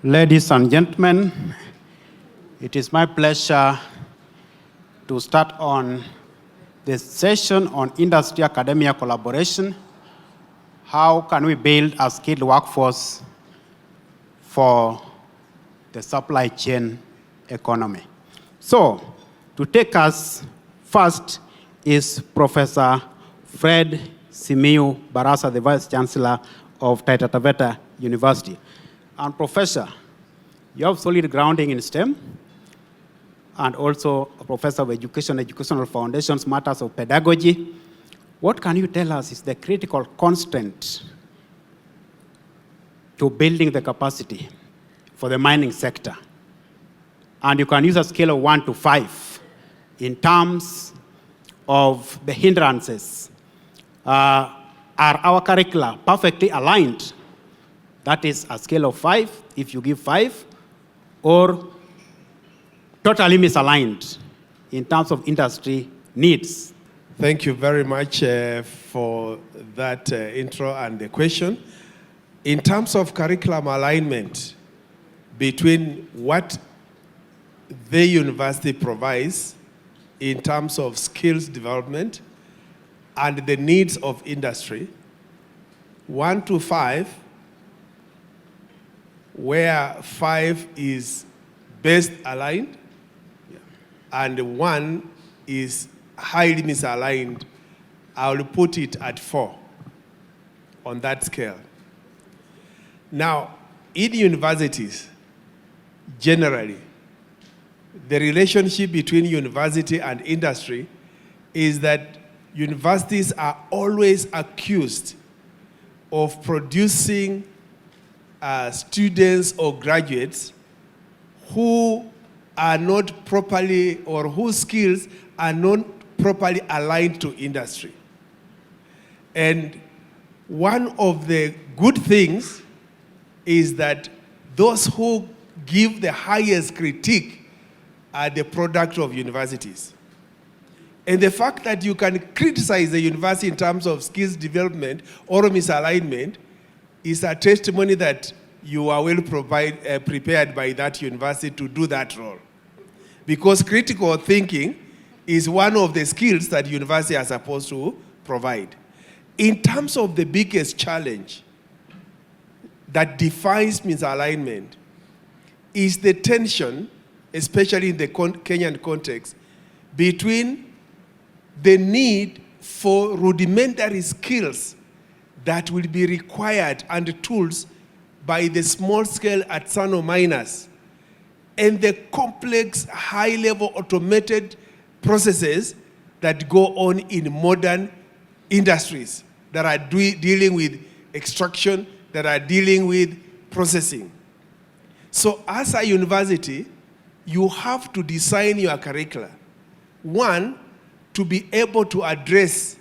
Ladies and gentlemen, it is my pleasure to start on this session on industry-academia collaboration. How can we build a skilled workforce for the supply chain economy? So, to take us first is Professor Fred Simiyu Barasa, the Vice Chancellor of Taita Taveta University. And Professor, you have solid grounding in STEM and also a Professor of Education, Educational Foundations, Matters of Pedagogy. What can you tell us is the critical constant to building the capacity for the mining sector? And you can use a scale of 1 to 5 in terms of the hindrances. Are our curricula perfectly aligned? That is a scale of 5, if you give 5, or totally misaligned in terms of industry needs. Thank you very much for that intro and the question. In terms of curriculum alignment between what the university provides in terms of skills development and the needs of industry, 1 to 5, where 5 is best aligned and 1 is highly misaligned, I will put it at 4 on that scale. Now, in universities, generally, the relationship between university and industry is that universities are always accused of producing students or graduates who are not properly, or whose skills are not properly aligned to industry. And one of the good things is that those who give the highest critique are the product of universities. And the fact that you can criticize the university in terms of skills development or misalignment is a testimony that you are well prepared by that university to do that role. Because critical thinking is one of the skills that universities are supposed to provide. In terms of the biggest challenge that defines misalignment is the tension, especially in the Kenyan context, between the need for rudimentary skills that will be required and tools by the small-scale artisanal miners and the complex, high-level automated processes that go on in modern industries that are dealing with extraction, that are dealing with processing. So as a university, you have to design your curricula. One, to be able to address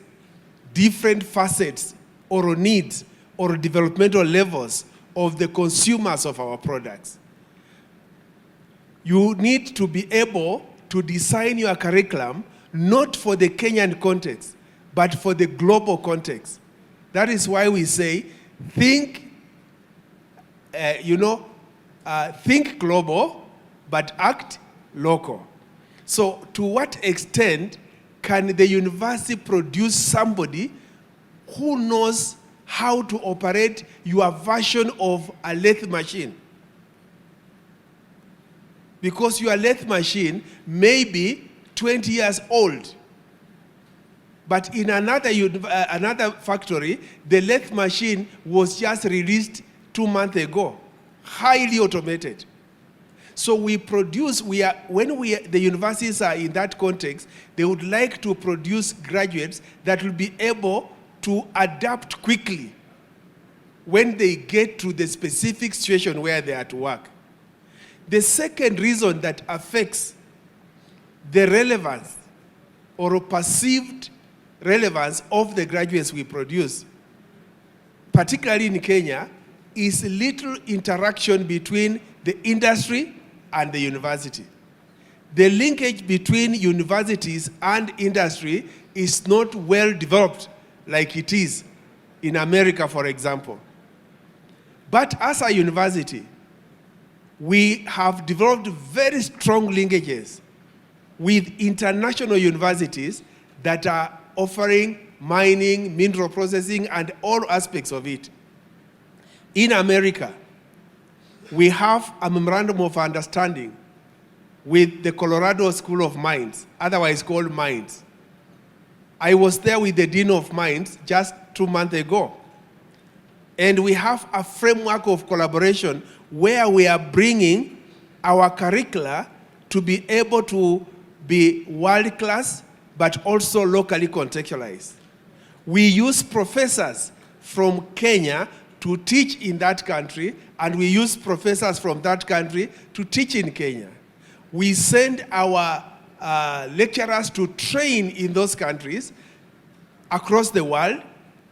different facets or needs or developmental levels of the consumers of our products. You need to be able to design your curriculum not for the Kenyan context, but for the global context. That is why we say, think global, but act local. So to what extent can the university produce somebody who knows how to operate your version of a lathe machine? Because your lathe machine may be 20 years old. But in another factory, the lathe machine was just released 2 months ago, highly automated. So we produce, the universities are in that context, they would like to produce graduates that will be able to adapt quickly when they get to the specific situation where they are to work. The second reason that affects the relevance or perceived relevance of the graduates we produce, particularly in Kenya, is little interaction between the industry and the university. The linkage between universities and industry is not well developed like it is in America, for example. But as a university, we have developed very strong linkages with international universities that are offering mining, mineral processing, and all aspects of it. In America, we have a memorandum of understanding with the Colorado School of Mines, otherwise called Mines. I was there with the Dean of Mines just 2 months ago. And we have a framework of collaboration where we are bringing our curricula to be able to be world-class, but also locally contextualized. We use professors from Kenya to teach in that country, and we use professors from that country to teach in Kenya. We send our lecturers to train in those countries across the world,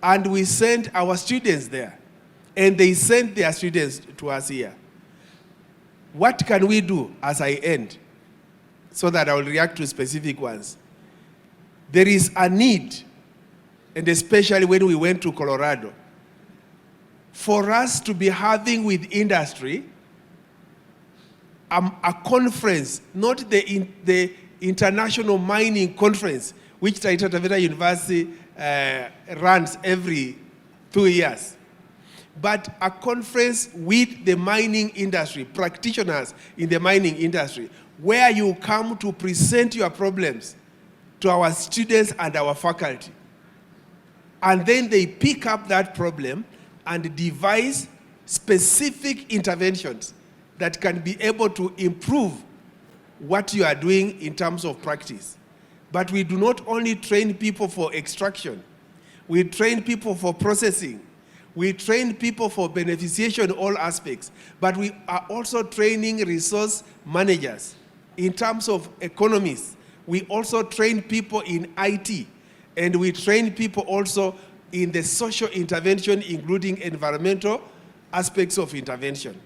and we send our students there. And they send their students to us here. What can we do as I end, so that I will react to specific ones? There is a need, and especially when we went to Colorado, for us to be having with industry a conference, not the International Mining Conference, which Taita Taveta University runs every 2 years, but a conference with the mining industry, practitioners in the mining industry, where you come to present your problems to our students and our faculty. And then they pick up that problem and devise specific interventions that can be able to improve what you are doing in terms of practice. But we do not only train people for extraction, we train people for processing, we train people for beneficiation, all aspects, but we are also training resource managers. In terms of economists, we also train people in IT, and we train people also in the social intervention, including environmental aspects of intervention.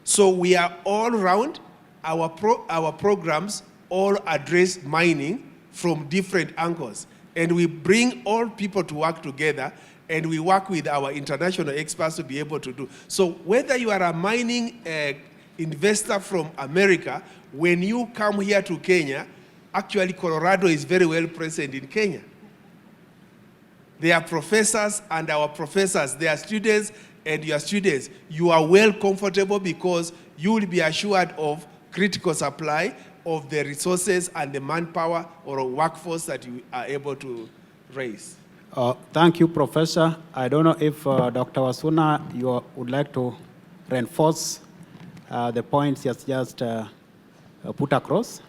So we are all around, our programs all address mining from different angles, and we bring all people to work together, and we work with our international experts to be able to do. So whether you are a mining investor from America, when you come here to Kenya, actually Colorado is very well present in Kenya. They are professors, and our professors, they are students, and your students, you are well comfortable because you will be assured of critical supply of the resources and the manpower or workforce that you are able to raise. Thank you, Professor. I don't know if Dr. Wasuna, you would like to reinforce the points you just put across.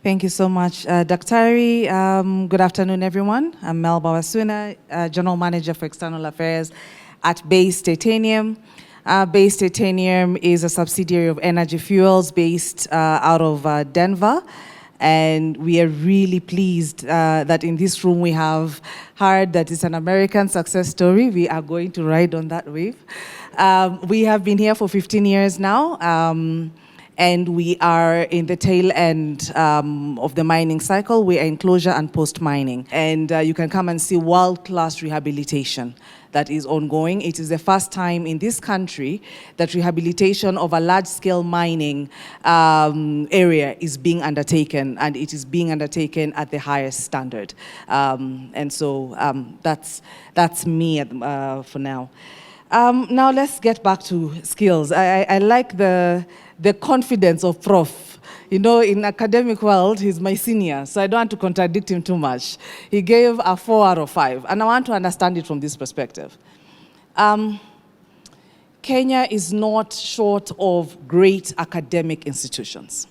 Thank you so much, Daktari. Good afternoon, everyone. I'm Melba Wasuna, General Manager for External Affairs at Base Titanium. Base Titanium is a subsidiary of Energy Fuels based out of Denver. And we are really pleased that in this room we have heard that it's an American success story. We are going to ride on that wave. We have been here for 15 years now. And we are in the tail end of the mining cycle. We are in closure and post-mining. And you can come and see world-class rehabilitation that is ongoing. It is the first time in this country that rehabilitation of a large-scale mining area is being undertaken, and it is being undertaken at the highest standard. And so that's me for now. Now let's get back to skills. I like the confidence of Prof. You know, in academic world, he's my senior, so I don't want to contradict him too much. He gave a 4 out of 5, and I want to understand it from this perspective. Kenya is not short of great academic institutions,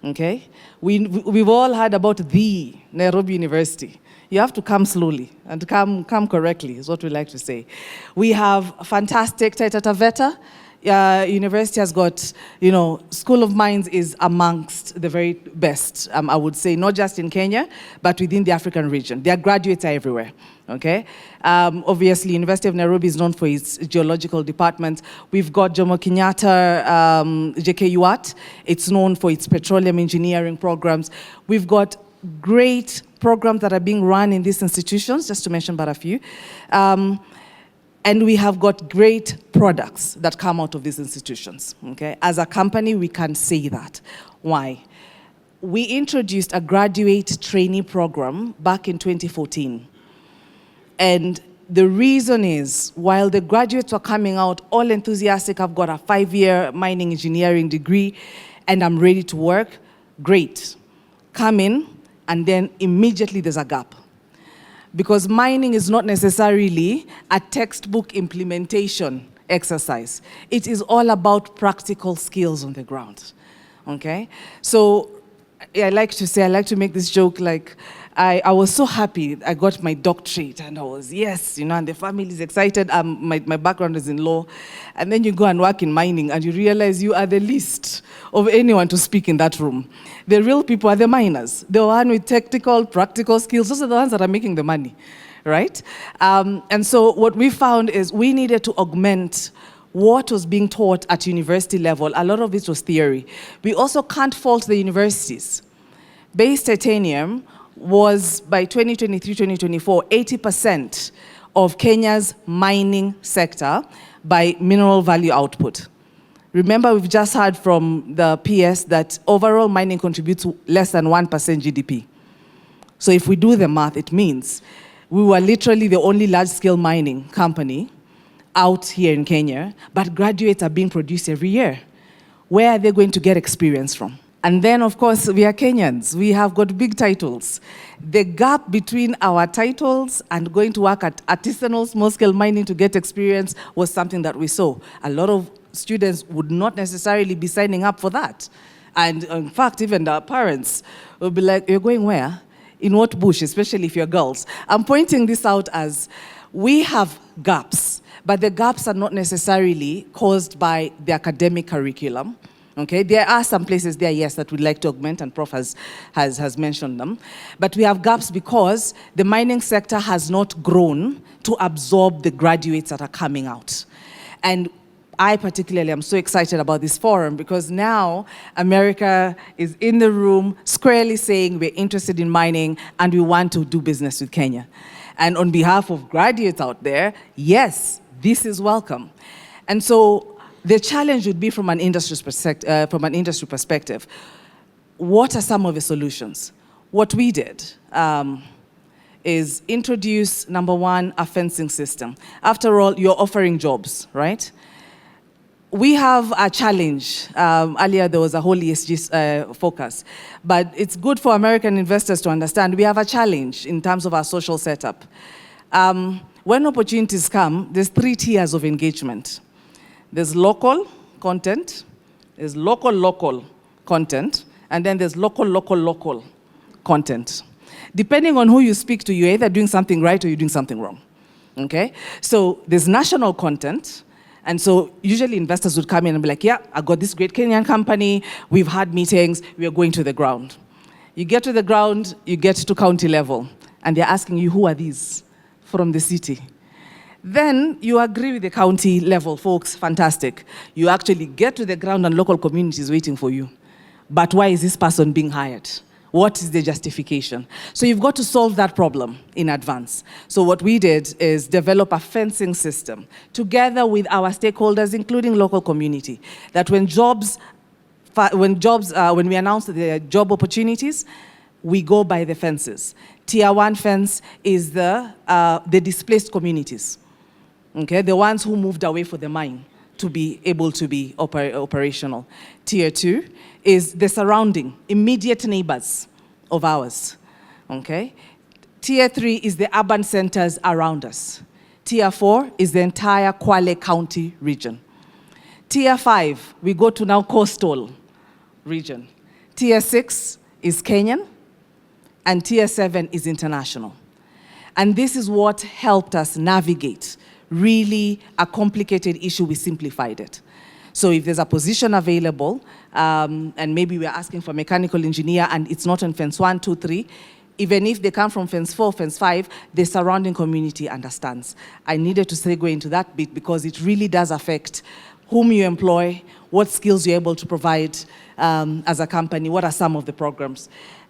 okay? We've all heard about the Nairobi University. You have to come slowly and come correctly, is what we like to say. We have fantastic Taita Taveta. University has got, you know, School of Mines is amongst the very best, I would say, not just in Kenya, but within the African region. Their graduates are everywhere, okay? Obviously, University of Nairobi is known for its geological department. We've got Jomo Kenyatta, JKUAT. It's known for its petroleum engineering programs. We've got great programs that are being run in these institutions, just to mention but a few. And we have got great products that come out of these institutions, okay? As a company, we can say that. Why? We introduced a graduate trainee program back in 2014. And the reason is, while the graduates were coming out all enthusiastic, I've got a 5-year mining engineering degree, and I'm ready to work, great. Come in, and then immediately there's a gap. Because mining is not necessarily a textbook implementation exercise. It is all about practical skills on the ground, okay? So I like to make this joke, like, I was so happy I got my doctorate, and I was, yes, and the family is excited. My background is in law. And then you go and work in mining, and you realize you are the least of anyone to speak in that room. The real people are the miners. The one with technical, practical skills. Those are the ones that are making the money, right? And so what we found is we needed to augment what was being taught at university level. A lot of it was theory. We also can't fault the universities. Base Titanium was, by 2023-2024, 80% of Kenya's mining sector by mineral value output. Remember, we've just heard from the PS that overall mining contributes less than 1% GDP. So if we do the math, it means we were literally the only large-scale mining company out here in Kenya, but graduates are being produced every year. Where are they going to get experience from? And then, of course, we are Kenyans. We have got big titles. The gap between our titles and going to work at artisanal small-scale mining to get experience was something that we saw. A lot of students would not necessarily be signing up for that. And in fact, even our parents will be like, you're going where? In what bush, especially if you're girls? I'm pointing this out as we have gaps, but the gaps are not necessarily caused by the academic curriculum. Okay, there are some places there, yes, that we'd like to augment, and Prof has mentioned them. But we have gaps because the mining sector has not grown to absorb the graduates that are coming out. And I particularly am so excited about this forum because now America is in the room squarely saying we're interested in mining and we want to do business with Kenya. And on behalf of graduates out there, yes, this is welcome. And so the challenge would be from an industry perspective. What are some of the solutions? What we did is introduce, number one, a fencing system. After all, you're offering jobs, right? We have a challenge. Earlier, there was a whole ESG focus. But it's good for American investors to understand we have a challenge in terms of our social setup. When opportunities come, there's 3 tiers of engagement. There's local content, there's local content, and then there's local content. Depending on who you speak to, you're either doing something right or you're doing something wrong, okay? So there's national content, and so usually investors would come in and be like, yeah, I got this great Kenyan company, we've had meetings, we are going to the ground. You get to the ground, you get to county level, and they're asking you, who are these from the city? Then you agree with the county level folks, fantastic. You actually get to the ground and local communities waiting for you. But why is this person being hired? What is the justification? So you've got to solve that problem in advance. So what we did is develop a fencing system together with our stakeholders, including local community, that when we announce the job opportunities, we go by the fences. Tier 1 fence is the displaced communities. Okay, the ones who moved away for the mine to be able to be operational. Tier 2 is the surrounding, immediate neighbors of ours. Okay? Tier 3 is the urban centers around us. Tier 4 is the entire Kwale County region. Tier 5, we go to now coastal region. Tier 6 is Kenyan, and Tier 7 is international. And this is what helped us navigate really a complicated issue. We simplified it. So if there's a position available, and maybe we're asking for a mechanical engineer and it's not on fence 1, 2, 3, even if they come from fence 4, fence 5, the surrounding community understands. I needed to segue into that bit because it really does affect whom you employ, what skills you're able to provide as a company, what are some of the programs.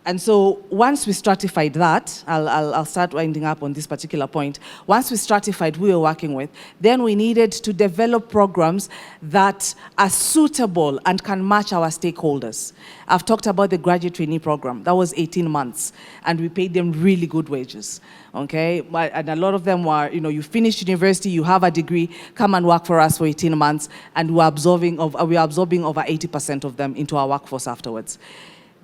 And so once we stratified that, I'll start winding up on this particular point. Once we stratified who we were working with, then we needed to develop programs that are suitable and can match our stakeholders. I've talked about the graduate trainee program. That was 18 months, and we paid them really good wages, okay? And a lot of them were, you finished university, you have a degree, come and work for us for 18 months, and we are absorbing over 80% of them into our workforce afterwards.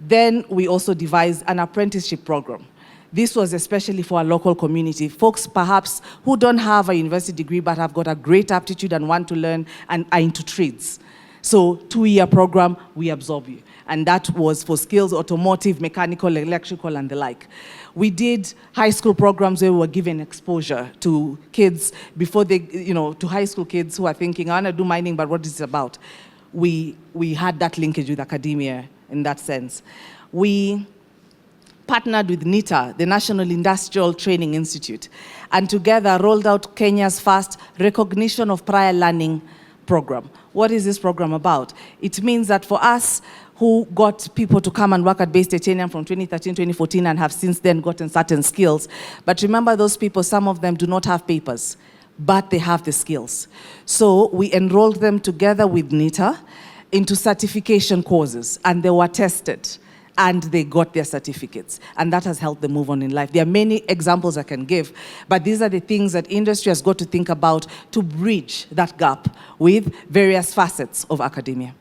Then we also devised an apprenticeship program. This was especially for our local community, folks perhaps who don't have a university degree but have got a great aptitude and want to learn and are into trades. So 2-year program, we absorb you. And that was for skills, automotive, mechanical, electrical, and the like. We did high school programs where we were given exposure to kids before they, to high school kids who are thinking, I want to do mining, but what is it about? We had that linkage with academia in that sense. We partnered with NITA, the National Industrial Training Institute, and together rolled out Kenya's first recognition of prior learning program. What is this program about? It means that for us who got people to come and work at Base Titanium from 2013, 2014, and have since then gotten certain skills, but remember those people, some of them do not have papers, but they have the skills. So we enrolled them together with NITA into certification courses, and they were tested, and they got their certificates. And that has helped them move on in life. There are many examples I can give, but these are the things that industry has got to think about to bridge that gap with various facets of academia.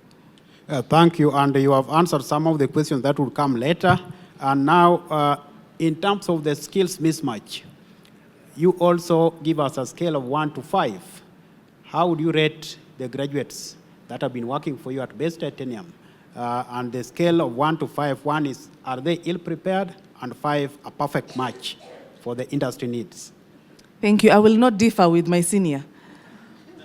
Thank you, and you have answered some of the questions that will come later. And now, in terms of the skills mismatch, you also give us a scale of 1 to 5. How would you rate the graduates that have been working for you at Base Titanium? And the scale of 1 to 5, 1 is, are they ill-prepared? And 5, a perfect match for the industry needs. Thank you. I will not differ with my senior.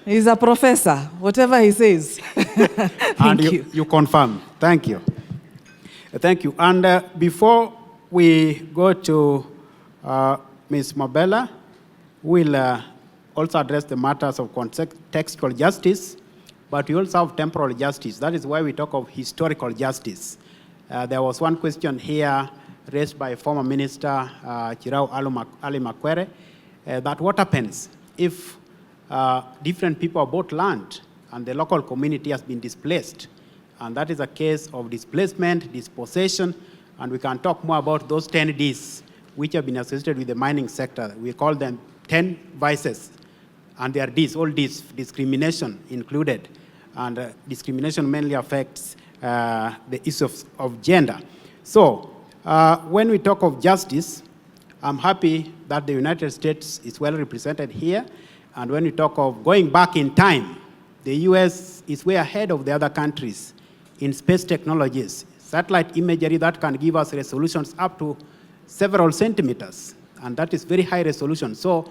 He's a professor, whatever he says. Thank you. You confirm. Thank you. Thank you. And before we go to Ms. Mabela, we'll also address the matters of contextual justice, but we also have temporal justice. That is why we talk of historical justice. There was one question here raised by former Minister Chirau Ali Makwere, that what happens if different people have bought land and the local community has been displaced? And that is a case of displacement, dispossession, and we can talk more about those 10 Ds which have been associated with the mining sector. We call them 10 vices, and they are Ds, all Ds, discrimination included. And discrimination mainly affects the issue of gender. So when we talk of justice, I'm happy that the United States is well represented here. And when we talk of going back in time, the US is way ahead of the other countries in space technologies, satellite imagery that can give us resolutions up to several centimeters, and that is very high resolution. So,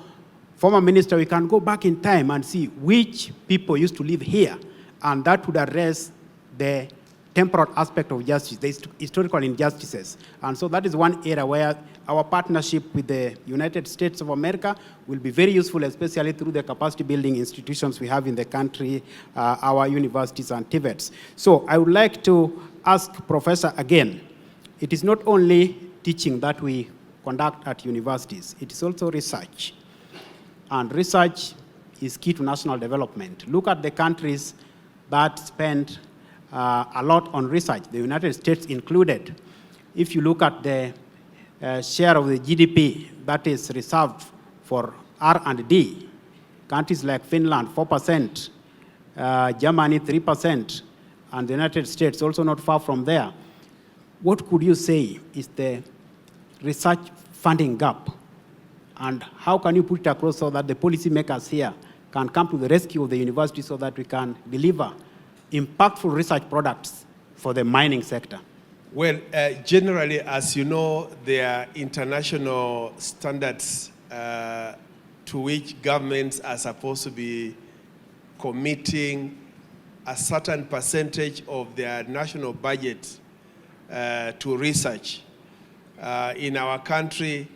former minister, we can go back in time and see which people used to live here, and that would address the temporal aspect of justice, the historical injustices. And so that is one area where our partnership with the United States of America will be very useful, especially through the capacity building institutions we have in the country, our universities and TVETs. So I would like to ask Professor again, it is not only teaching that we conduct at universities, it is also research. And research is key to national development. Look at the countries that spend a lot on research, the United States included. If you look at the share of the GDP that is reserved for R&D, countries like Finland, 4%, Germany, 3%, and the United States also not far from there. What could you say is the research funding gap? And how can you put it across so that the policymakers here can come to the rescue of the university so that we can deliver impactful research products for the mining sector? Well, generally, as you know, there are international standards to which governments are supposed to be committing a certain percentage of their national budget to research. In our country,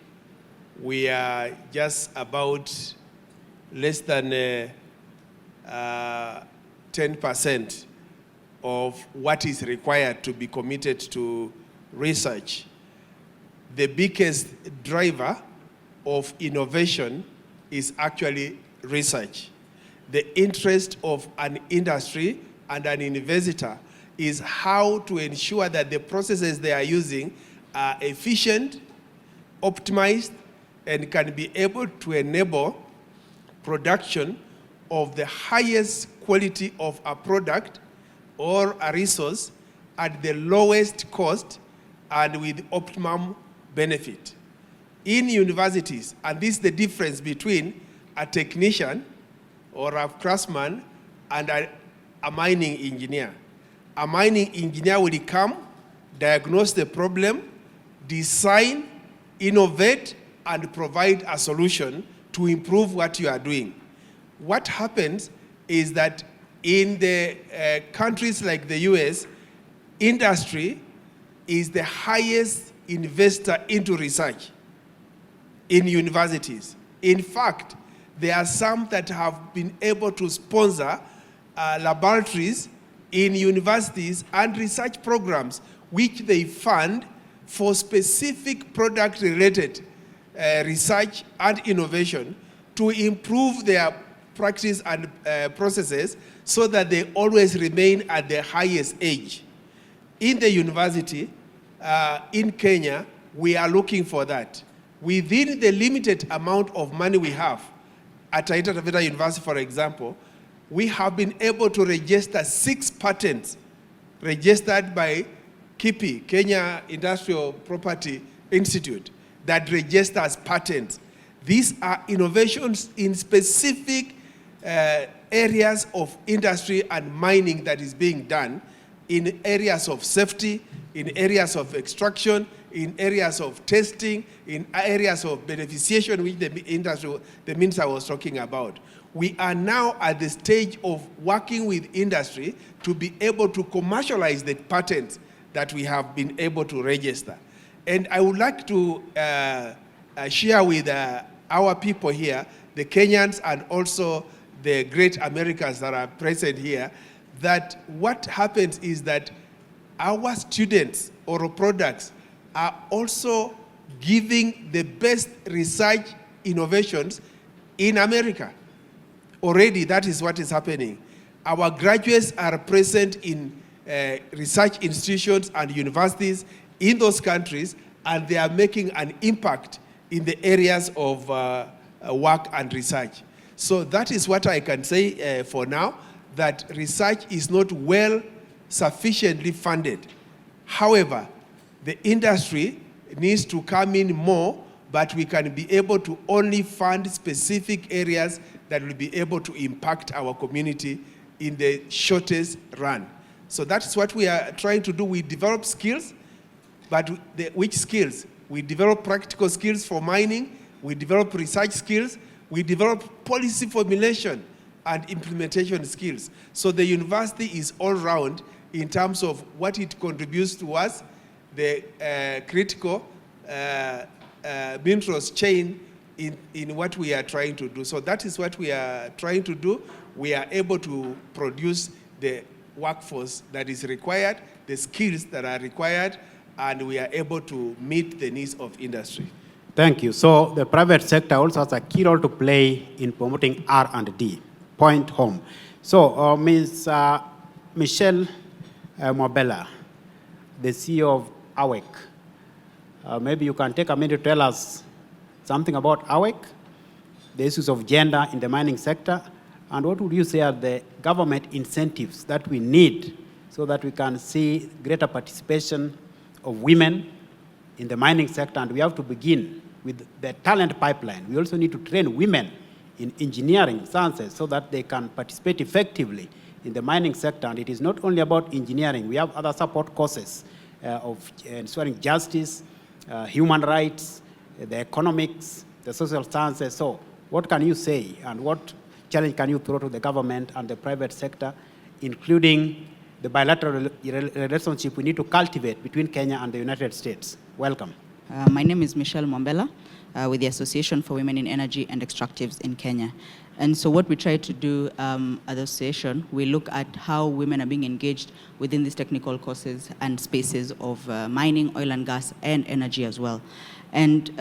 we are just about less than 10% of what is required to be committed to research. The biggest driver of innovation is actually research. The interest of an industry and an investor is how to ensure that the processes they are using are efficient, optimized, and can be able to enable production of the highest quality of a product or a resource at the lowest cost and with optimum benefit. In universities, and this is the difference between a technician or a craftsman and a mining engineer. A mining engineer will come, diagnose the problem, design, innovate, and provide a solution to improve what you are doing. What happens is that in the countries like the US, industry is the highest investor into research in universities. In fact, there are some that have been able to sponsor laboratories in universities and research programs which they fund for specific product-related research and innovation to improve their practice and processes so that they always remain at the highest edge. In the university, in Kenya, we are looking for that. Within the limited amount of money we have, at Taita Taveta University, for example, we have been able to register 6 patents registered by KIPI, Kenya Industrial Property Institute, that registers patents. These are innovations in specific areas of industry and mining that is being done in areas of safety, in areas of extraction, in areas of testing, in areas of beneficiation, which the minister was talking about. We are now at the stage of working with industry to be able to commercialize the patents that we have been able to register. And I would like to share with our people here, the Kenyans and also the great Americans that are present here, that what happens is that our students or products are also giving the best research innovations in America. Already, that is what is happening. Our graduates are present in research institutions and universities in those countries, and they are making an impact in the areas of work and research. So that is what I can say for now, that research is not well sufficiently funded. However, the industry needs to come in more, but we can be able to only fund specific areas that will be able to impact our community in the shortest run. So that's what we are trying to do. We develop skills, but which skills? We develop practical skills for mining, we develop research skills, we develop policy formulation and implementation skills. So the university is all round in terms of what it contributes to us, the critical minerals chain in what we are trying to do. So that is what we are trying to do. We are able to produce the workforce that is required, the skills that are required, and we are able to meet the needs of industry. Thank you. So the private sector also has a key role to play in promoting R&D. Point home. So Ms. Michelle Mwabela, the CEO of AWEC, maybe you can take a minute to tell us something about AWEC, the issues of gender in the mining sector, and what would you say are the government incentives that we need so that we can see greater participation of women in the mining sector? And we have to begin with the talent pipeline. We also need to train women in engineering sciences so that they can participate effectively in the mining sector. And it is not only about engineering. We have other support courses of ensuring justice, human rights, the economics, the social sciences. So what can you say, and what challenge can you throw to the government and the private sector, including the bilateral relationship we need to cultivate between Kenya and the United States? Welcome. My name is Michelle Mwabela with the Association for Women in Energy and Extractives in Kenya. And so what we try to do at the association, we look at how women are being engaged within these technical courses and spaces of mining, oil and gas, and energy as well. And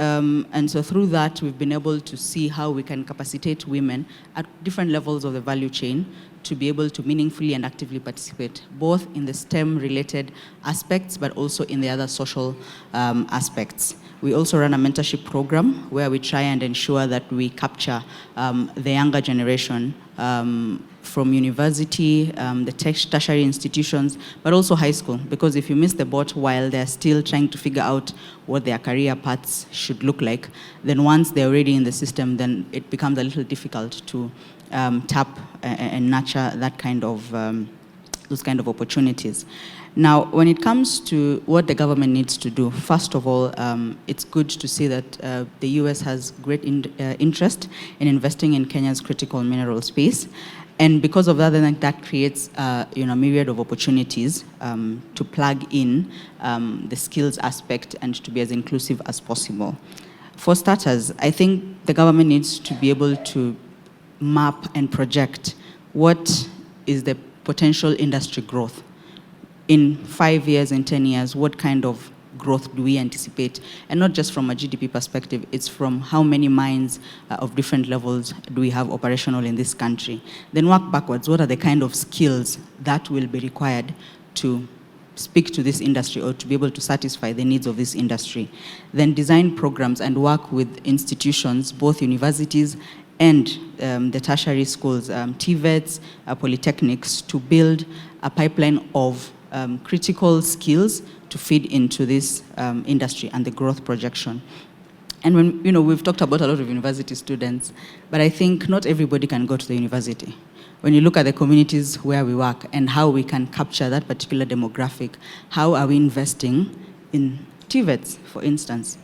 so through that, we've been able to see how we can capacitate women at different levels of the value chain to be able to meaningfully and actively participate, both in the STEM-related aspects, but also in the other social aspects. We also run a mentorship program where we try and ensure that we capture the younger generation from university, the tertiary institutions, but also high school. Because if you miss the boat while they're still trying to figure out what their career paths should look like, then once they're already in the system, then it becomes a little difficult to tap and nurture that kind of, those kind of opportunities. Now, when it comes to what the government needs to do, first of all, it's good to see that the US has great interest in investing in Kenya's critical mineral space. And because of that, then that creates a myriad of opportunities to plug in the skills aspect and to be as inclusive as possible. For starters, I think the government needs to be able to map and project what is the potential industry growth. In 5 years, in 10 years, what kind of growth do we anticipate? And not just from a GDP perspective, it's from how many mines of different levels do we have operational in this country. Then work backwards, what are the kind of skills that will be required to speak to this industry or to be able to satisfy the needs of this industry? Then design programs and work with institutions, both universities and the tertiary schools, TVETs, polytechnics, to build a pipeline of critical skills to feed into this industry and the growth projection. And when, we've talked about a lot of university students, but I think not everybody can go to the university. When you look at the communities where we work and how we can capture that particular demographic, how are we investing in TVETs, for instance?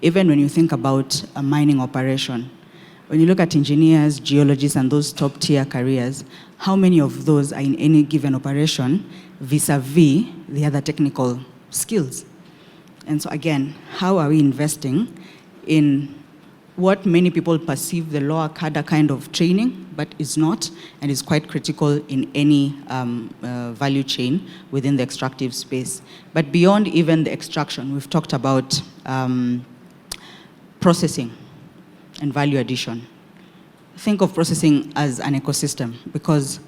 Even when you think about a mining operation, when you look at engineers, geologists, and those top-tier careers, how many of those are in any given operation vis-a-vis the other technical skills? And so again, how are we investing in what many people perceive the lower cadre kind of training, but is not, and is quite critical in any value chain within the extractive space? But beyond even the extraction, we've talked about processing and value addition. Think of processing as an ecosystem, because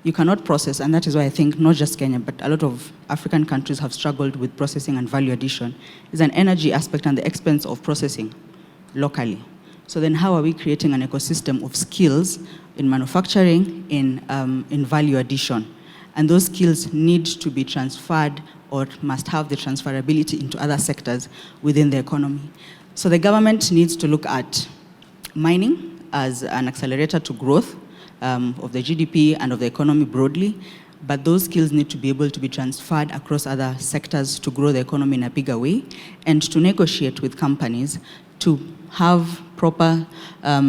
you cannot process, and that is why I think not just Kenya, but a lot of African countries have struggled with processing and value addition. There's an energy aspect and the expense of processing locally. So then how are we creating an ecosystem of skills in manufacturing, in value addition? And those skills need to be transferred or must have the transferability into other sectors within the economy. So the government needs to look at mining as an accelerator to growth of the GDP and of the economy broadly, but those skills need to be able to be transferred across other sectors to grow the economy in a bigger way, and to negotiate with companies to have proper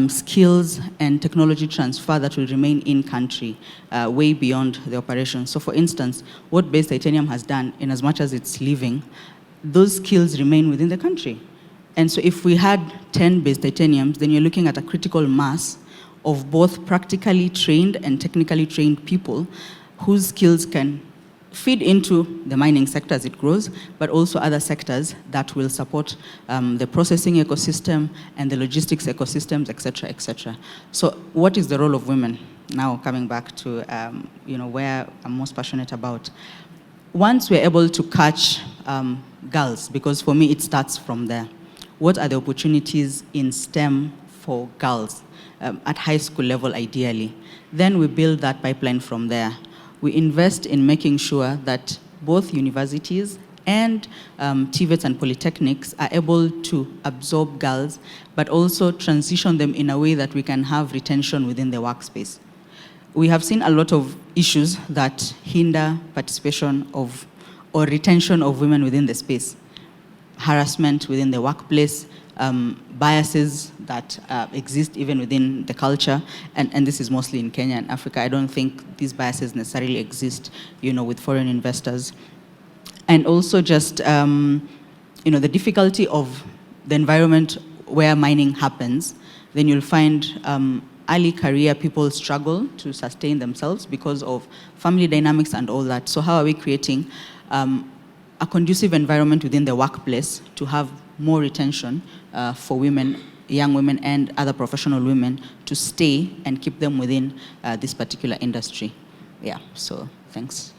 skills and technology transfer that will remain in country way beyond the operation. So for instance, what Base Titanium has done, in as much as it's leaving, those skills remain within the country. And so if we had 10 Base Titaniums, then you're looking at a critical mass of both practically trained and technically trained people whose skills can feed into the mining sector as it grows, but also other sectors that will support the processing ecosystem and the logistics ecosystems, et cetera, et cetera. So what is the role of women? Now coming back to where I'm most passionate about. Once we're able to catch girls, because for me it starts from there. What are the opportunities in STEM for girls at high school level ideally? Then we build that pipeline from there. We invest in making sure that both universities and TVETs and polytechnics are able to absorb girls, but also transition them in a way that we can have retention within the workspace. We have seen a lot of issues that hinder participation of or retention of women within the space. Harassment within the workplace, biases that exist even within the culture, and this is mostly in Kenya and Africa. I don't think these biases necessarily exist, with foreign investors. And also just, the difficulty of the environment where mining happens. Then you'll find early career people struggle to sustain themselves because of family dynamics and all that. So how are we creating a conducive environment within the workplace to have more retention for women, young women and other professional women to stay and keep them within this particular industry? Yeah, so thanks.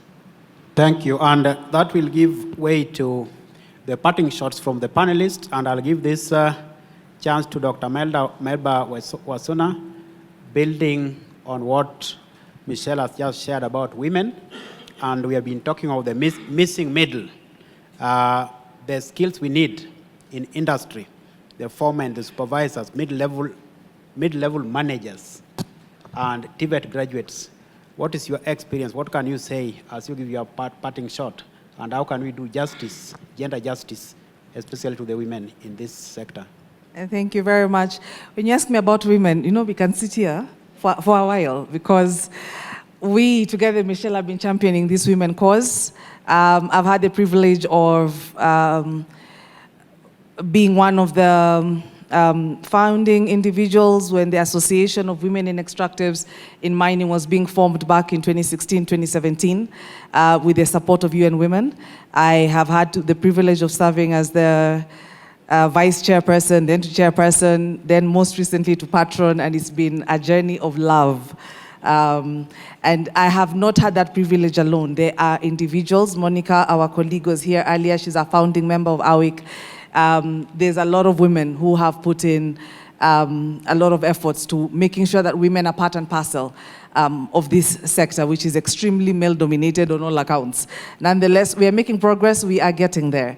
Thank you. And that will give way to the parting shots from the panelists. And I'll give this chance to Dr. Melba Wasuna, building on what Michelle has just shared about women. And we have been talking about the missing middle, the skills we need in industry, the foremen, the supervisors, mid-level managers, and TVET graduates. What is your experience? What can you say as you give your parting shot? And how can we do justice, gender justice, especially to the women in this sector? Thank you very much. When you ask me about women, we can sit here for a while because we, together, Michelle, have been championing this women cause. I've had the privilege of being one of the founding individuals when the Association of Women in Extractives in Mining was being formed back in 2016, 2017, with the support of UN Women. I have had the privilege of serving as the vice chairperson, then to chairperson, then most recently to patron, and it's been a journey of love. And I have not had that privilege alone. There are individuals. Monica, our colleague, was here earlier. She's a founding member of AWIC. There's a lot of women who have put in a lot of efforts to making sure that women are part and parcel of this sector, which is extremely male-dominated on all accounts. Nonetheless, we are making progress. We are getting there.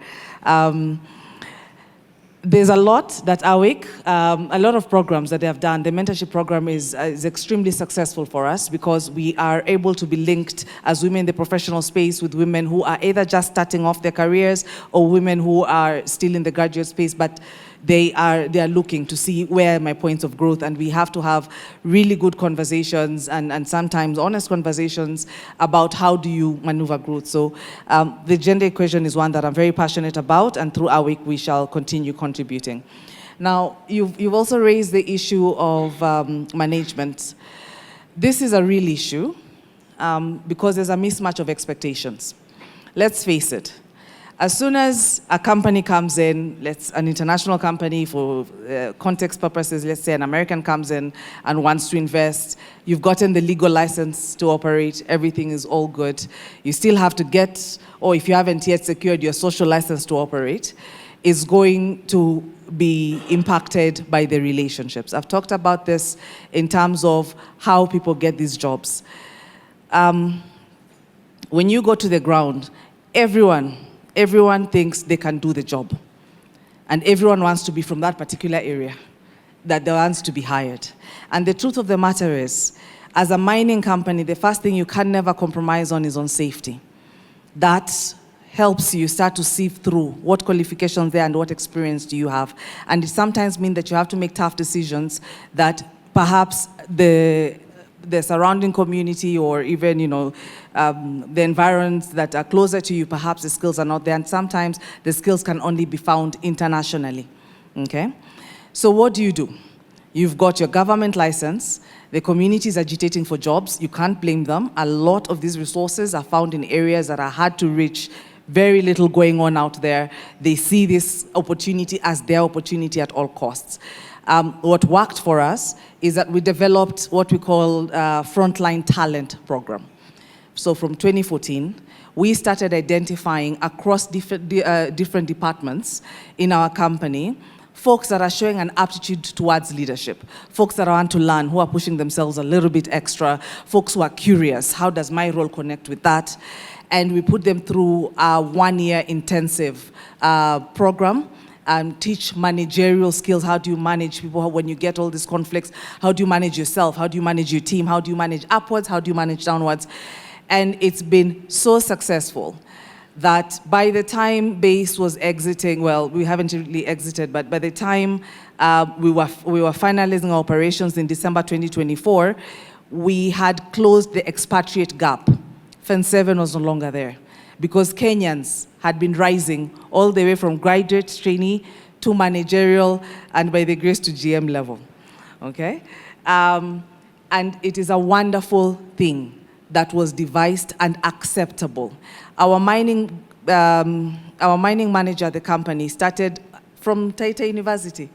There's a lot that AWIC, a lot of programs that they have done. The mentorship program is extremely successful for us because we are able to be linked as women in the professional space with women who are either just starting off their careers or women who are still in the graduate space, but they are looking to see where are my points of growth, and we have to have really good conversations and sometimes honest conversations about how do you maneuver growth. So the gender equation is one that I'm very passionate about, and through AWIC we shall continue contributing. Now, you've also raised the issue of management. This is a real issue because there's a mismatch of expectations. Let's face it. As soon as a company comes in, an international company for context purposes, let's say an American comes in and wants to invest, you've gotten the legal license to operate, everything is all good. You still have to get, or if you haven't yet secured your social license to operate, is going to be impacted by the relationships. I've talked about this in terms of how people get these jobs. When you go to the ground, everyone thinks they can do the job. And everyone wants to be from that particular area, that they wants to be hired. And the truth of the matter is, as a mining company, the first thing you can never compromise on is on safety. That helps you start to sieve through what qualifications there and what experience do you have. And it sometimes means that you have to make tough decisions that perhaps the surrounding community or even, the environments that are closer to you, perhaps the skills are not there, and sometimes the skills can only be found internationally, okay? So what do? You've got your government license, the community is agitating for jobs, you can't blame them. A lot of these resources are found in areas that are hard to reach, very little going on out there. They see this opportunity as their opportunity at all costs. What worked for us is that we developed what we call Frontline Talent Program. So from 2014, we started identifying across different departments in our company, folks that are showing an aptitude towards leadership, folks that want to learn, who are pushing themselves a little bit extra, folks who are curious, how does my role connect with that? And we put them through a 1-year intensive program and teach managerial skills. How do you manage people when you get all these conflicts? How do you manage yourself? How do you manage your team? How do you manage upwards? How do you manage downwards? And it's been so successful that by the time BASE was exiting, well, we haven't really exited, but by the time we were finalizing our operations in December 2024, we had closed the expatriate gap. Fence 7 was no longer there because Kenyans had been rising all the way from graduate trainee to managerial and by the grace to GM level, okay? And it is a wonderful thing that was devised and acceptable. Our mining manager at the company started from Taita University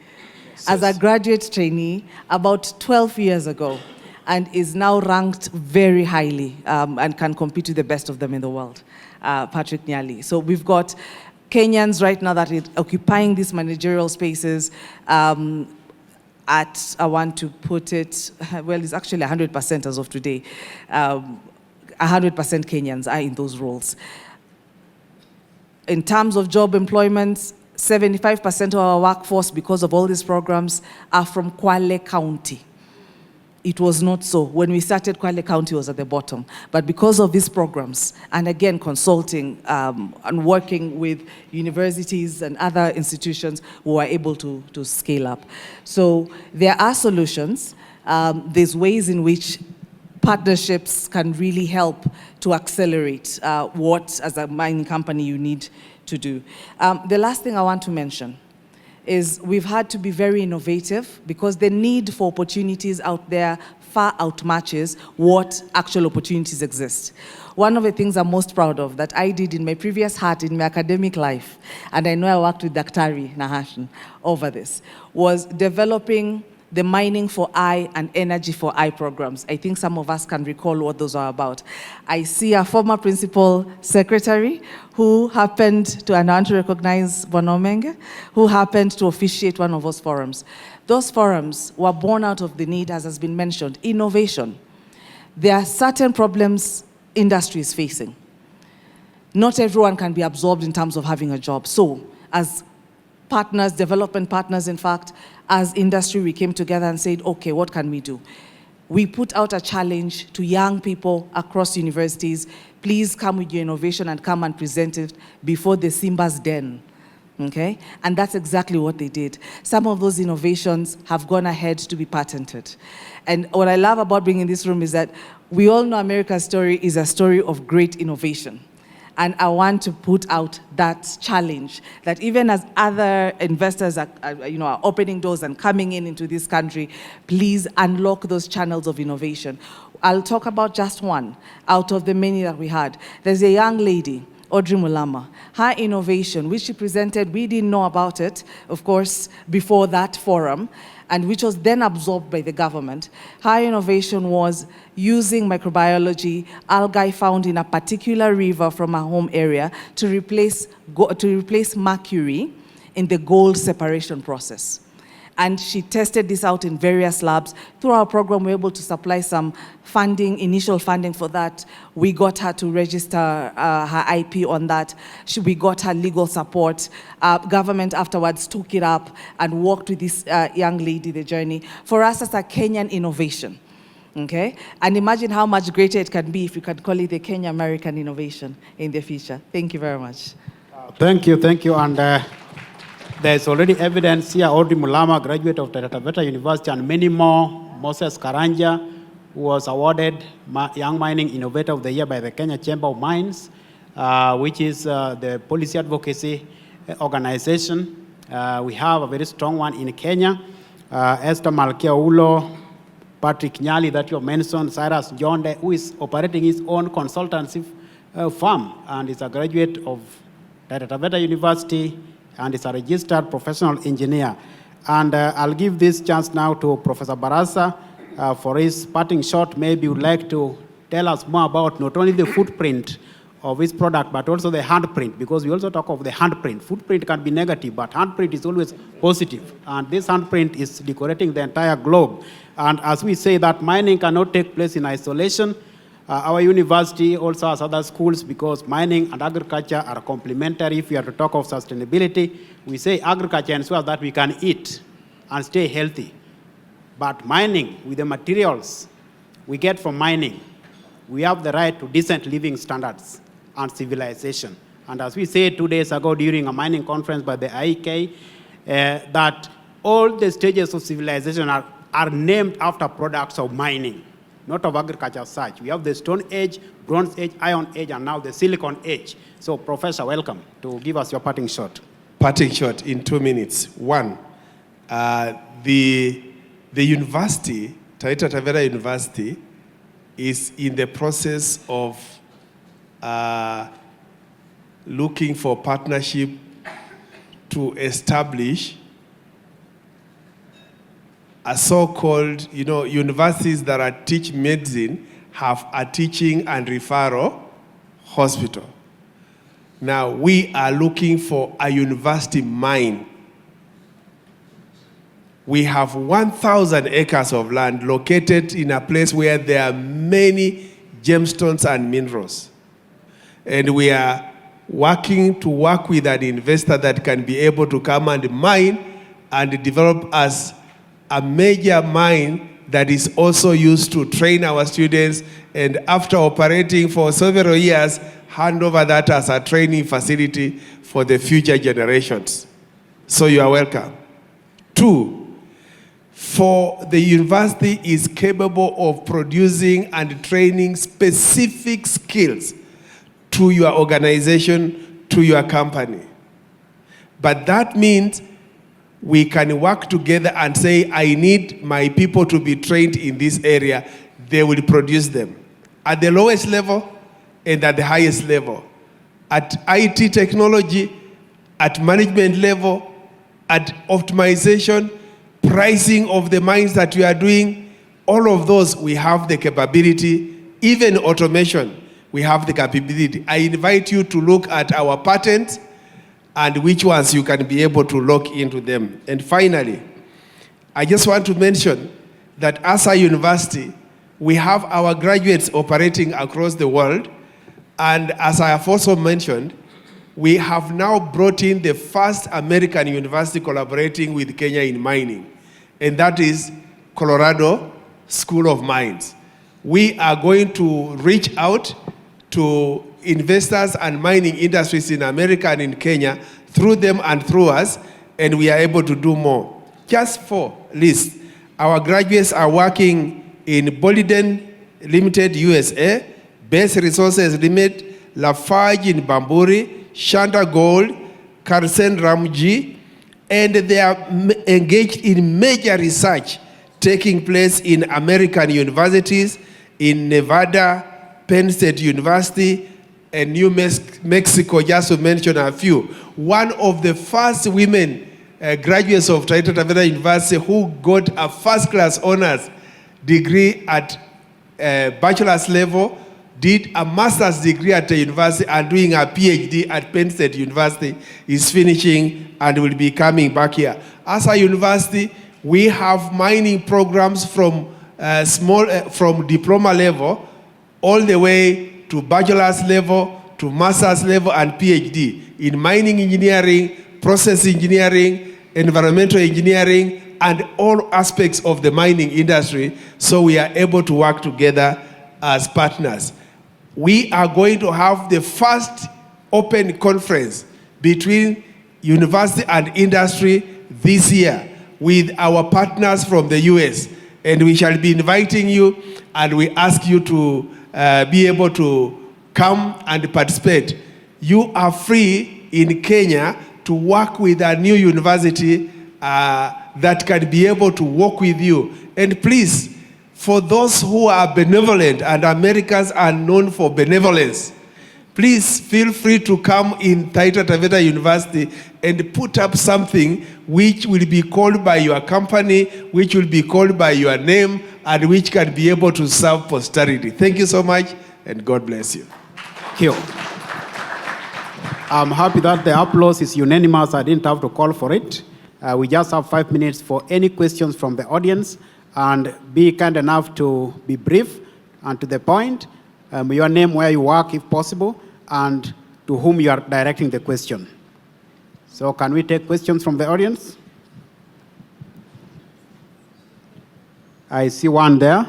as a graduate trainee about 12 years ago, and is now ranked very highly and can compete with the best of them in the world, Patrick Nyali. So we've got Kenyans right now that are occupying these managerial spaces at, I want to put it, well, it's actually 100% as of today. 100% Kenyans are in those roles. In terms of job employment, 75% of our workforce, because of all these programs, are from Kwale County. It was not so. When we started, Kwale County was at the bottom. But because of these programs, and again, consulting and working with universities and other institutions, we were able to scale up. So there are solutions. There's ways in which partnerships can really help to accelerate what, as a mining company, you need to do. The last thing I want to mention is we've had to be very innovative because the need for opportunities out there far outmatches what actual opportunities exist. One of the things I'm most proud of that I did in my previous hat in my academic life, and I know I worked with Daktari Nahashan over this, was developing the Mining for I and Energy for I programs. I think some of us can recall what those are about. I see a former principal secretary who happened to, and I want to recognize Bonomenge, who happened to officiate one of those forums. Those forums were born out of the need, as has been mentioned, innovation. There are certain problems industry is facing. Not everyone can be absorbed in terms of having a job. So, as partners, development partners, in fact, as industry, we came together and said, okay, what can we do? We put out a challenge to young people across universities. Please come with your innovation and come and present it before the Simba's Den. Okay? And that's exactly what they did. Some of those innovations have gone ahead to be patented. And what I love about being in this room is that we all know America's story is a story of great innovation. And I want to put out that challenge that even as other investors are opening doors and coming into this country, please unlock those channels of innovation. I'll talk about just one out of the many that we had. There's a young lady, Audrey Mulama. Her innovation, which she presented, we didn't know about it, of course, before that forum, and which was then absorbed by the government. Her innovation was using microbiology, algae found in a particular river from her home area to replace mercury in the gold separation process. And she tested this out in various labs. Through our program, we were able to supply some funding, initial funding for that. We got her to register her IP on that. We got her legal support. Government afterwards took it up and worked with this young lady, the journey. For us, as a Kenyan innovation. Okay? And imagine how much greater it can be if we could call it the Kenya-American innovation in the future. Thank you very much. Thank you. And there's already evidence here. Audrey Mulama, graduate of Taita Taveta University, and many more. Moses Karanja, who was awarded Young Mining Innovator of the Year by the Kenya Chamber of Mines, which is the policy advocacy organization. We have a very strong one in Kenya. Esther Malkia Ulo, Patrick Nyali that you mentioned, Cyrus Jonde, who is operating his own consultancy firm and is a graduate of Taita Taveta University, and is a registered professional engineer. And I'll give this chance now to Professor Barasa for his parting shot. Maybe you'd like to tell us more about not only the footprint of his product, but also the handprint, because we also talk of the handprint. Footprint can be negative, but handprint is always positive. And this handprint is decorating the entire globe. And as we say that mining cannot take place in isolation, our university also has other schools because mining and agriculture are complementary. If we are to talk of sustainability, we say agriculture ensures that we can eat and stay healthy. But mining, with the materials we get from mining, we have the right to decent living standards and civilization. And as we said 2 days ago during a mining conference by the IEK, that all the stages of civilization are named after products of mining, not of agriculture as such. We have the Stone Age, Bronze Age, Iron Age, and now the Silicon Age. So, Professor, welcome to give us your parting shot. Parting shot in 2 minutes. One, the university Taita Taveta University is in the process of looking for partnership to establish a so-called, universities that are teach medicine have a teaching and referral hospital. Now, we are looking for a university mine. We have 1,000 acres of land located in a place where there are many gemstones and minerals. And we are working to work with an investor that can be able to come and mine and develop as a major mine that is also used to train our students, and after operating for several years, hand over that as a training facility for the future generations. So you are welcome. 2, for the university is capable of producing and training specific skills to your organization, to your company. But that means we can work together and say, I need my people to be trained in this area. They will produce them at the lowest level and at the highest level, at IT technology, at management level, at optimization, pricing of the mines that we are doing. All of those, we have the capability. Even automation, we have the capability. I invite you to look at our patents and which ones you can be able to look into them. And finally, I just want to mention that as a university, we have our graduates operating across the world. And as I have also mentioned, we have now brought in the first American university collaborating with Kenya in mining, and that is Colorado School of Mines. We are going to reach out to investors and mining industries in America and in Kenya through them and through us, and we are able to do more. Just for list, our graduates are working in Boliden Limited, USA, Base Resources Limited, Lafarge in Bamburi, Shanta Gold, Karsen Ramji, and they are engaged in major research taking place in American universities, in Nevada, Penn State University, and New Mexico, just to mention a few. One of the first women graduates of Taita Taveta University who got a first-class honors degree at bachelor's level, did a master's degree at the university, and doing a PhD at Penn State University, is finishing and will be coming back here. As a university, we have mining programs from from diploma level all the way to bachelor's level, to master's level, and PhD in mining engineering, process engineering, environmental engineering, and all aspects of the mining industry, so we are able to work together as partners. We are going to have the first open conference between university and industry this year with our partners from the US, and we shall be inviting you, and we ask you to be able to come and participate. You are free in Kenya to work with a new university that can be able to work with you. And please, for those who are benevolent, and Americans are known for benevolence, please feel free to come in Taita Taveta University and put up something which will be called by your company, which will be called by your name, and which can be able to serve posterity. Thank you so much, and God bless you. Thank you. I'm happy that the applause is unanimous. I didn't have to call for it. We just have 5 minutes for any questions from the audience, and be kind enough to be brief and to the point. Your name, where you work, if possible, and to whom you are directing the question. So can we take questions from the audience? I see one there.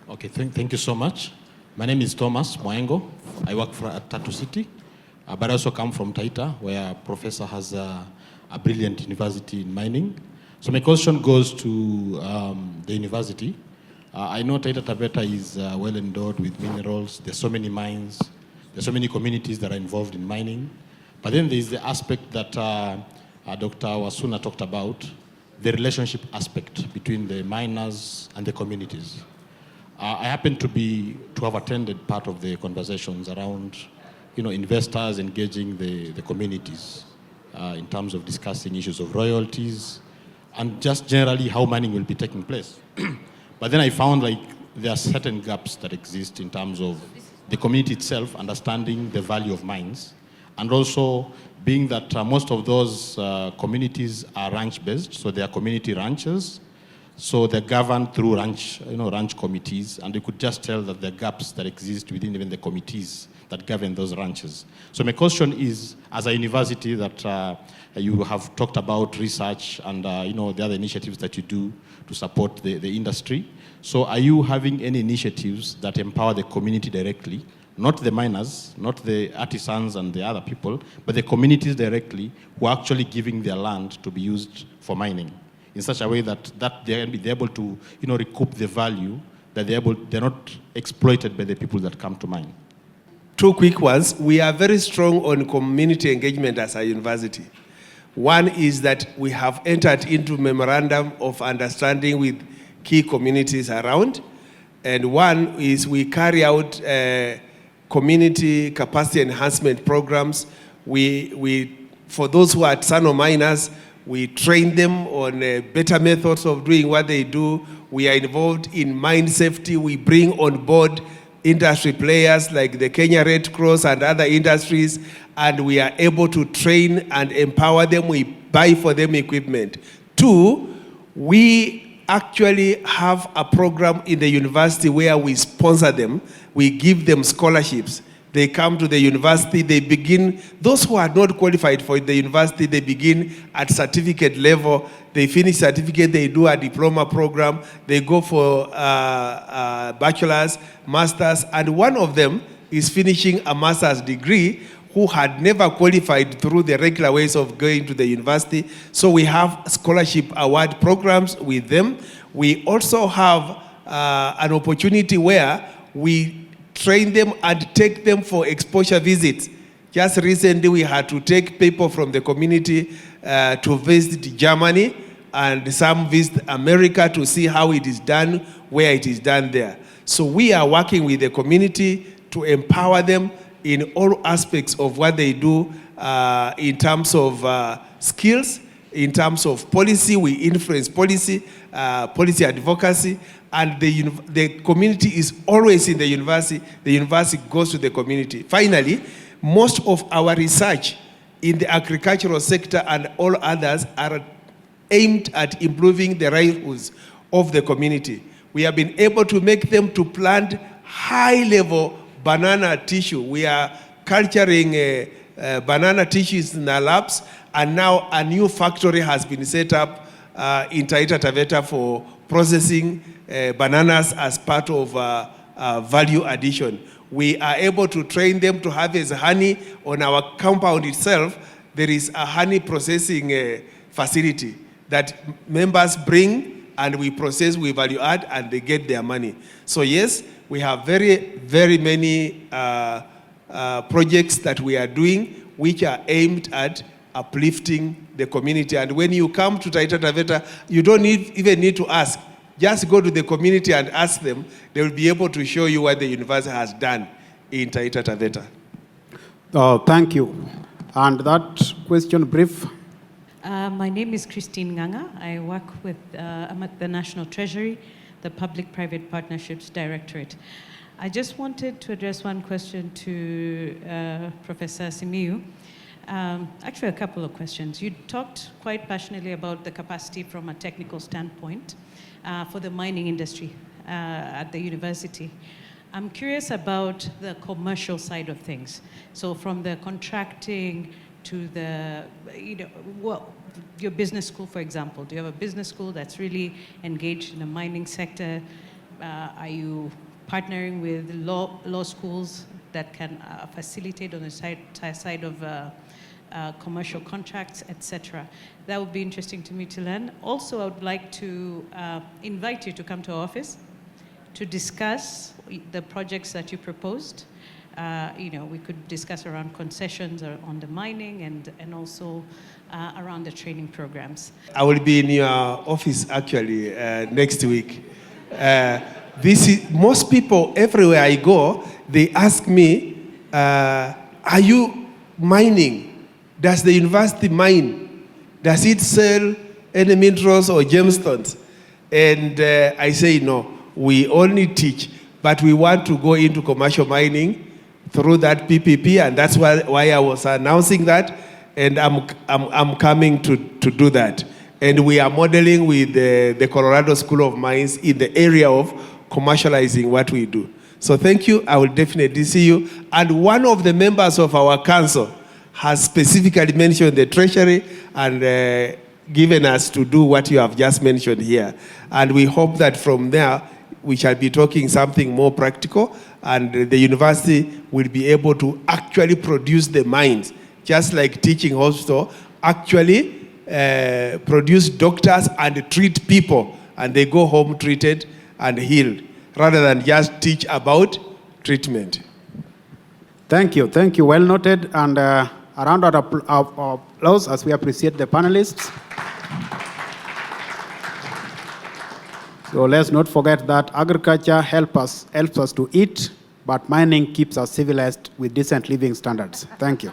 Okay, thank you so much. My name is Thomas Mwengo. I work at Tatu City, but I also come from Taita, where a professor has a brilliant university in mining. So my question goes to the university. I know Taita Taveta is well endowed with minerals. There's so many mines. There's so many communities that are involved in mining. But then there's the aspect that Dr. Wasuna talked about the relationship aspect between the miners and the communities. I happen to have attended part of the conversations around, investors engaging the communities in terms of discussing issues of royalties and just generally how mining will be taking place. But then I found there are certain gaps that exist in terms of the community itself understanding the value of mines, and also being that most of those communities are ranch-based, so they are community ranches. So they're governed through ranch committees, and you could just tell that there are gaps that exist within even the committees that govern those ranches. So my question is, as a university that you have talked about research and the other initiatives that you do to support the industry. So are you having any initiatives that empower the community directly, not the miners, not the artisans and the other people, but the communities directly who are actually giving their land to be used for mining in such a way that they're able to recoup the value, that they're not exploited by the people that come to mine? Two quick ones. We are very strong on community engagement as a university. One is that we have entered into memorandum of understanding with key communities around. And one is we carry out community capacity enhancement programs. For those who are artisanal miners, we train them on better methods of doing what they do. We are involved in mine safety. We bring on board industry players like the Kenya Red Cross and other industries, and we are able to train and empower them. We buy for them equipment. Two, we actually have a program in the university where we sponsor them. We give them scholarships. They come to the university, they begin, those who are not qualified for the university, they begin at certificate level. They finish certificate, they do a diploma program, they go for bachelor's, master's, and one of them is finishing a master's degree who had never qualified through the regular ways of going to the university. So we have scholarship award programs with them. We also have an opportunity where we train them and take them for exposure visits. Just recently, we had to take people from the community to visit Germany, and some visit America to see how it is done, where it is done there. So we are working with the community to empower them in all aspects of what they do in terms of skills, in terms of policy. We influence policy, policy advocacy, and the community is always in the university. The university goes to the community. Finally, most of our research in the agricultural sector and all others are aimed at improving the livelihoods of the community. We have been able to make them to plant high-level banana tissue. We are culturing banana tissues in our labs, and now a new factory has been set up in Taita Taveta for processing bananas as part of value addition. We are able to train them to harvest honey. On our compound itself, there is a honey processing facility that members bring, and we process, we value add, and they get their money. So yes, we have very, very many projects that we are doing which are aimed at uplifting the community. And when you come to Taita Taveta, you don't even need to ask. Just go to the community and ask them. They will be able to show you what the university has done in Taita Taveta. Thank you. And that question brief. My name is Christine Nganga. I work with, I'm at the National Treasury, the Public-Private Partnerships Directorate. I just wanted to address one question to Professor Simiyu. Actually, a couple of questions. You talked quite passionately about the capacity from a technical standpoint for the mining industry at the university. I'm curious about the commercial side of things. So from the contracting to the, your business school, for example. Do you have a business school that's really engaged in the mining sector? Are you partnering with law schools that can facilitate on the side of commercial contracts, etc.? That would be interesting to me to learn. Also, I would like to invite you to come to our office to discuss the projects that you proposed, we could discuss around concessions on the mining and also around the training programs. I will be in your office actually next week. Most people everywhere I go, they ask me, are you mining? Does the university mine? Does it sell any minerals or gemstones? And I say, no, we only teach, but we want to go into commercial mining through that PPP, and that's why I was announcing that, and I'm coming to do that. And we are modeling with the Colorado School of Mines in the area of commercializing what we do. So thank you, I will definitely see you. And one of the members of our council has specifically mentioned the Treasury and given us to do what you have just mentioned here. And we hope that from there, we shall be talking something more practical, and the university will be able to actually produce the mines, just like teaching hospital, actually produce doctors and treat people, and they go home treated and healed, rather than just teach about treatment. Thank you. Well noted. And a round of applause as we appreciate the panelists. So let's not forget that agriculture helps us to eat, but mining keeps us civilized with decent living standards. Thank you.